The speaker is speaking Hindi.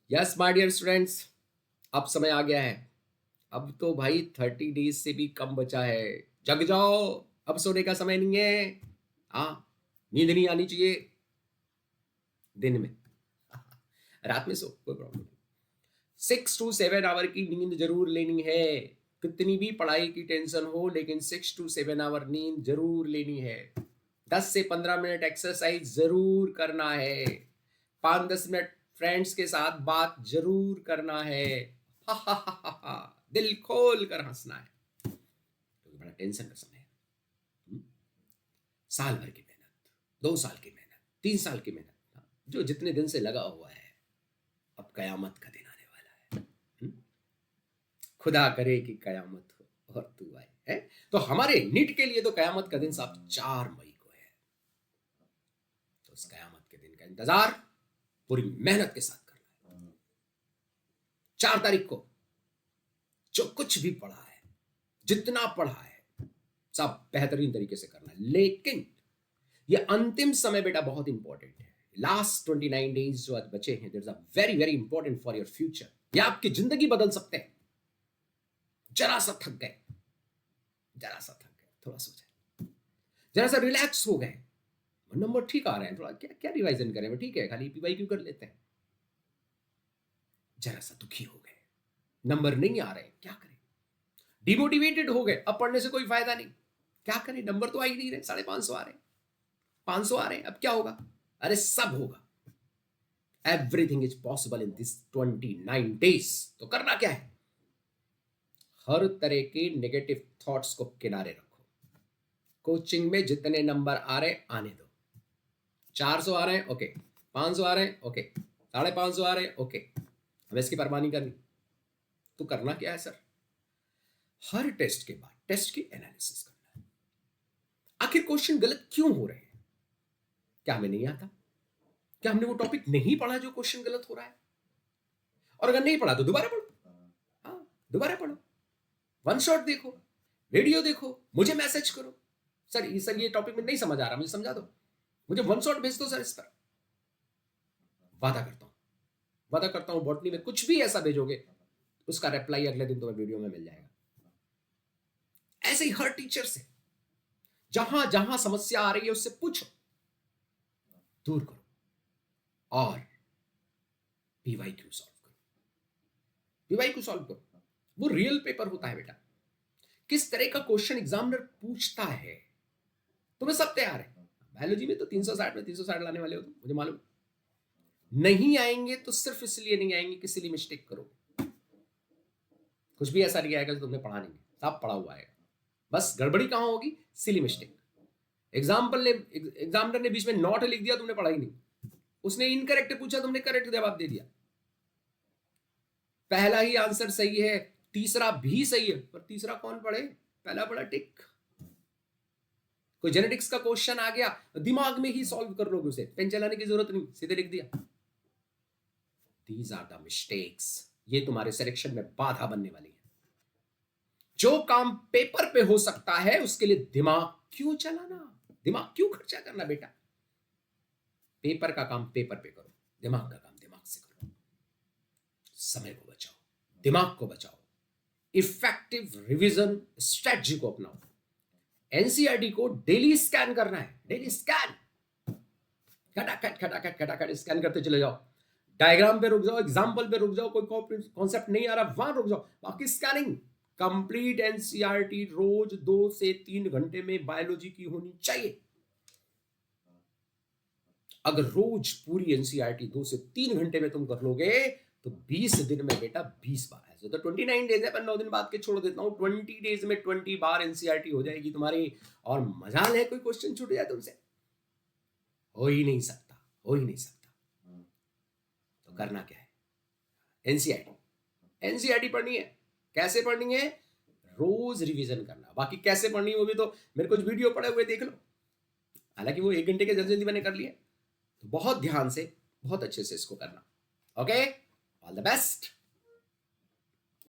यस माय डियर स्टूडेंट्स, अब समय आ गया है। अब तो भाई 30 डेज से भी कम बचा है। जग जाओ, अब सोने का समय नहीं है। हाँ, नींद नहीं आनी चाहिए दिन में। रात में सो, कोई प्रॉब्लम नहीं। 6 to 7 आवर की नींद जरूर लेनी है। कितनी भी पढ़ाई की टेंशन हो, लेकिन 6 to 7 आवर नींद जरूर लेनी है। 10 से 15 मिनट एक्सरसाइज जरूर करना है। 5-10 मिनट फ्रेंड्स के साथ बात जरूर करना है। हा हा हा हा हा, दिल खोल कर हंसना है, क्योंकि बड़ा टेंशन का समय है। हम्म? साल भर की मेहनत, 2 साल की मेहनत, 3 साल की मेहनत, हाँ, जो जितने दिन से लगा हुआ है, अब कयामत का दिन आने वाला है। हम्म? खुदा करे कि कयामत हो और तू आए है। तो हमारे नीट के लिए तो कयामत का दिन साहब 4 मई को है। तो उस कयामत के दिन का इंतजार पूरी मेहनत के साथ करना है। 4 तारीख को जो कुछ भी पढ़ा है, जितना पढ़ा है, सब बेहतरीन तरीके से करना है। लेकिन ये अंतिम समय बेटा बहुत इंपॉर्टेंट है। लास्ट 29 डेज जो आज बचे हैं, there is a very very important for your future. ये आपकी जिंदगी बदल सकते हैं। जरा सा थक गए, जरा सा थक गए, थोड़ा सो जाए, जरा सा रिलैक्स हो गए, नंबर ठीक आ रहे हैं, थोड़ा क्या क्या रिवाइजन करें, वो ठीक है, खाली पीवाई क्यों कर लेते हैं। जरा सा दुखी हो गए, नंबर नहीं आ रहे, क्या करें। डिमोटिवेटेड हो गए, अब पढ़ने से कोई फायदा नहीं, क्या करें, नंबर तो आ ही नहीं रहे, 550 आ रहे, 500 आ रहे, अब क्या होगा। अरे सब होगा। Everything is possible in this 29 days. तो करना क्या है, हर तरह के नेगेटिव थॉट्स को किनारे रखो। कोचिंग में जितने नंबर आ रहे आने दो। 400 आ रहे हैं, ओके। 500 आ रहे हैं, ओके। 550 आ रहे हैं, ओके। हमें इसकी परवाह नहीं करनी। तो करना क्या है सर, हर टेस्ट के बाद टेस्ट की एनालिसिस करना है। आखिर क्वेश्चन गलत क्यों हो रहे हैं, क्या हमें नहीं आता, क्या हमने वो टॉपिक नहीं पढ़ा जो क्वेश्चन गलत हो रहा है। और अगर नहीं पढ़ा तो दोबारा पढ़ो। हाँ, दोबारा पढ़ो, वन शॉट देखो, वीडियो देखो, मुझे मैसेज करो, सर ये टॉपिक में नहीं समझ आ रहा, मुझे समझा दो, मुझे वन शॉट भेज दो सर इस पर। वादा करता हूं, वादा करता हूं, बॉटनी में कुछ भी ऐसा भेजोगे उसका रिप्लाई अगले दिन तुम्हें वीडियो में मिल जाएगा। ऐसे ही हर टीचर से जहां जहां समस्या आ रही है उससे पूछो, दूर करो, और पीवाईक्यू सॉल्व करो। पीवाईक्यू सॉल्व करो, वो रियल पेपर होता है बेटा। किस तरह का क्वेश्चन एग्जामिनर पूछता है तुम्हें सब तैयार है। बायोलॉजी में तो 360 में 360 लाने वाले हो तुम, मुझे मालूम। नहीं आएंगे तो सिर्फ इसलिए नहीं आएंगे कि सिली मिस्टेक करो। कुछ भी ऐसा नहीं आएगा जो तुमने पढ़ा नहीं है, सब पढ़ा हुआ आएगा। बस गड़बड़ी कहां होगी, सिली मिस्टेक। एग्जामिनर ने बीच में नॉट लिख दिया, तुमने पढ़ा ही नहीं। उसने इनकरेक्ट पूछा, तुमने करेक्ट जवाब दे दिया। पहला ही आंसर सही है, तीसरा भी सही है, पर तीसरा कौन पढ़े, पहला पढ़ा टिक। कोई जेनेटिक्स का क्वेश्चन आ गया, दिमाग में ही सॉल्व कर लोगे उसे, पेन चलाने की जरूरत नहीं, सीधे लिख दिया। दीज आर द मिस्टेक्स, ये तुम्हारे सिलेक्शन में बाधा बनने वाली है। जो काम पेपर पे हो सकता है उसके लिए दिमाग क्यों चलाना, दिमाग क्यों खर्चा करना बेटा। पेपर का काम पेपर पे करो, दिमाग का काम दिमाग से करो। समय को बचाओ, दिमाग को बचाओ, इफेक्टिव रिवीजन स्ट्रेटजी को अपनाओ। एनसीईआरटी को डेली स्कैन करना है, डेली स्कैन, खटाखट खटाखट खटाखट स्कैन करते चले जाओ। डायग्राम पे रुक जाओ, एग्जाम्पल पे रुक जाओ, कोई कॉन्सेप्ट नहीं आ रहा वहां रुक जाओ, बाकी स्कैनिंग। कंप्लीट एनसीईआरटी रोज 2 से 3 घंटे में बायोलॉजी की होनी चाहिए। अगर रोज पूरी एनसीईआरटी 2 से 3 घंटे में तुम कर लोगे तो 20 दिन में बेटा 20 बार है। तो 29 डेज है, पर 9 दिन बाद के छोड़ देता हूं। 20 डेज में 20 बार एनसीईआरटी हो जाएगी तुम्हारी। और मजाल है कोई क्वेश्चन छूट जाए तुमसे, हो ही नहीं सकता, हो ही नहीं सकता। तो करना क्या है, एनसीईआरटी, एनसीईआरटी पढ़नी है। कैसे पढ़नी है, रोज रिवीजन करना। बाकी कैसे पढ़नी है वो भी तो मेरे कुछ वीडियो पड़े हुए देख लो, हालांकि वो 1 घंटे के जल्दी जल्दी मैंने कर लिए। तो बहुत ध्यान से, बहुत अच्छे से इसको करना। Okay, all the best.